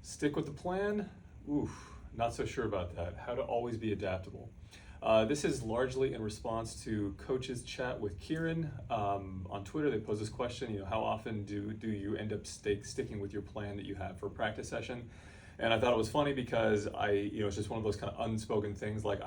Stick with the plan? Oof, not so sure about that. How to always be adaptable. This is largely in response to Coach's Chat with Kieran. On Twitter, they pose this question, how often do you end up sticking with your plan that you have for a practice session? And I thought it was funny because it's just one of those kind of unspoken things, like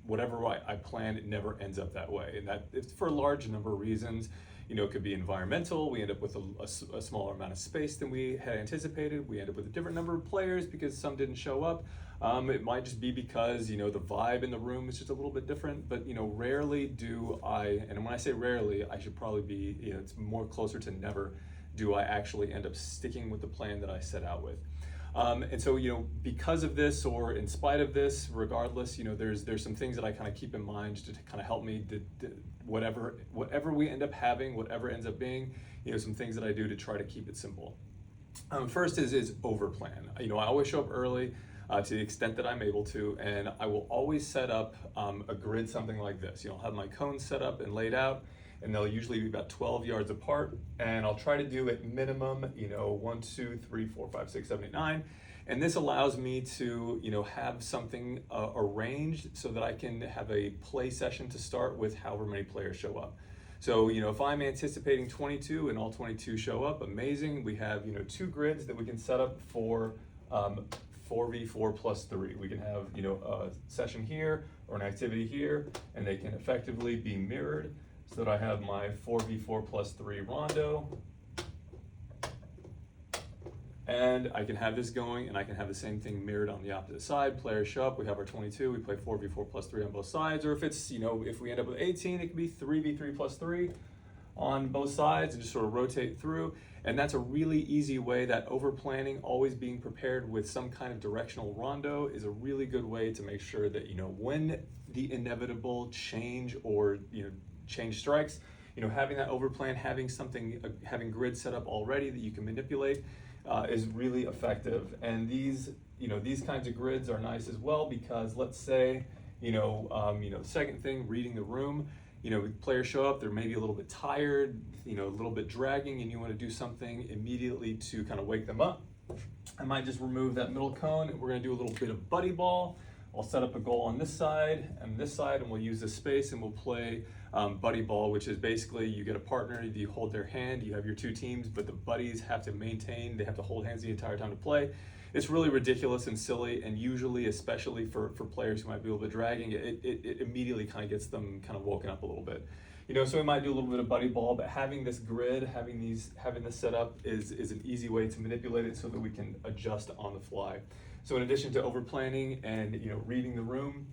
whatever I plan, it never ends up that way. And that it's for a large number of reasons. It could be environmental. We end up with a smaller amount of space than we had anticipated. We end up with a different number of players because some didn't show up. It might just be because, the vibe in the room is just a little bit different, but, rarely do I, and when I say rarely, I should probably be, it's more closer to never do I actually end up sticking with the plan that I set out with. And so, because of this, or in spite of this, regardless, there's some things that I kind of keep in mind to kind of help me whatever we end up having, whatever ends up being, some things that I do to try to keep it simple. First is over plan. I always show up early to the extent that I'm able to, and I will always set up a grid, something like this. I'll have my cones set up and laid out, and they'll usually be about 12 yards apart, and I'll try to do at minimum, 1, 2, 3, 4, 5, 6, 7, 8, 9. And this allows me to, have something arranged so that I can have a play session to start with however many players show up. So, if I'm anticipating 22 and all 22 show up, amazing. We have, 2 grids that we can set up for 4v4 plus 3. We can have, a session here or an activity here, and they can effectively be mirrored so that I have my 4v4 plus 3 rondo. And I can have this going, and I can have the same thing mirrored on the opposite side. Players show up, we have our 22, we play 4v4 plus 3 on both sides. Or if it's, if we end up with 18, it could be 3v3 plus 3 on both sides and just sort of rotate through. And that's a really easy way. That over planning, always being prepared with some kind of directional rondo, is a really good way to make sure that, when the inevitable change or, change strikes, having that over plan, having grid set up already that you can manipulate, is really effective. And these kinds of grids are nice as well because, let's say, second thing, reading the room. Players show up, they're maybe a little bit tired, a little bit dragging, and you want to do something immediately to kind of wake them up. I might just remove that middle cone. We're going to do a little bit of buddy ball. I'll set up a goal on this side, and we'll use this space, and we'll play buddy ball, which is basically you get a partner, you hold their hand, you have your 2 teams, but the buddies have to they have to hold hands the entire time to play. It's really ridiculous and silly, and usually, especially for players who might be a little bit dragging, it immediately kind of gets them kind of woken up a little bit. So we might do a little bit of buddy ball, but having this grid, having this set up is an easy way to manipulate it so that we can adjust on the fly. So in addition to over planning and reading the room,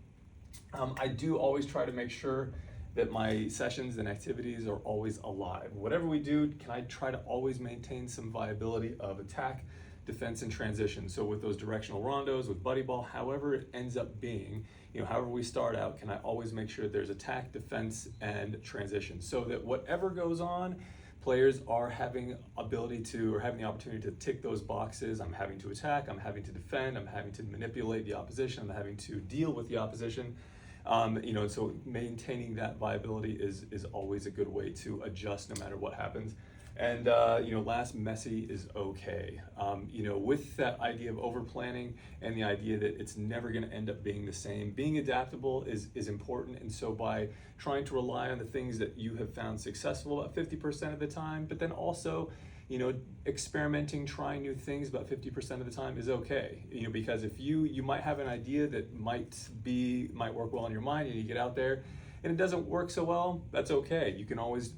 I do always try to make sure that my sessions and activities are always alive. Whatever we do, can I try to always maintain some viability of attack, defense, and transition? So with those directional rondos, with buddy ball, however it ends up being, however we start out, can I always make sure there's attack, defense, and transition so that whatever goes on, players are having the opportunity to tick those boxes. I'm having to attack, I'm having to defend, I'm having to manipulate the opposition, I'm having to deal with the opposition. So maintaining that viability is always a good way to adjust no matter what happens. And last, messy is okay. With that idea of over planning and the idea that it's never going to end up being the same, being adaptable is important. And so by trying to rely on the things that you have found successful about 50% of the time, but then also, experimenting, trying new things about 50% of the time is okay. Because if you might have an idea that might work well in your mind, and you get out there and it doesn't work so well, that's okay. You can always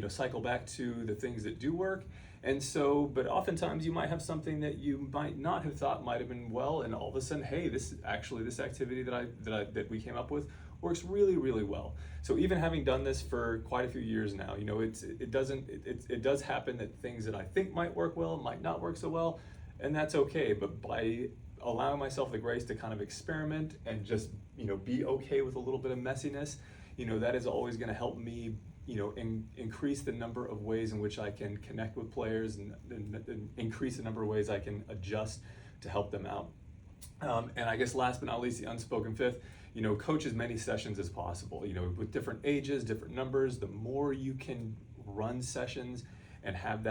cycle back to the things that do work. And so, but oftentimes you might have something that you might not have thought might have been well, and all of a sudden, hey, this activity that we came up with works really, really well. So even having done this for quite a few years now, it does happen that things that I think might work well might not work so well, and that's okay. But by allowing myself the grace to kind of experiment and just be okay with a little bit of messiness, that is always going to help me increase the number of ways in which I can connect with players and increase the number of ways I can adjust to help them out. And I guess last but not least, the unspoken fifth, coach as many sessions as possible. With different ages, different numbers, the more you can run sessions and have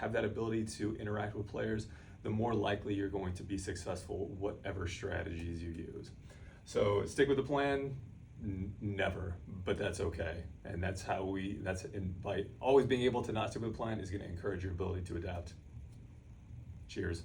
have that ability to interact with players, the more likely you're going to be successful, whatever strategies you use. So stick with the plan, never, but that's okay. And that's how by always being able to not stick with the plan is going to encourage your ability to adapt. Cheers.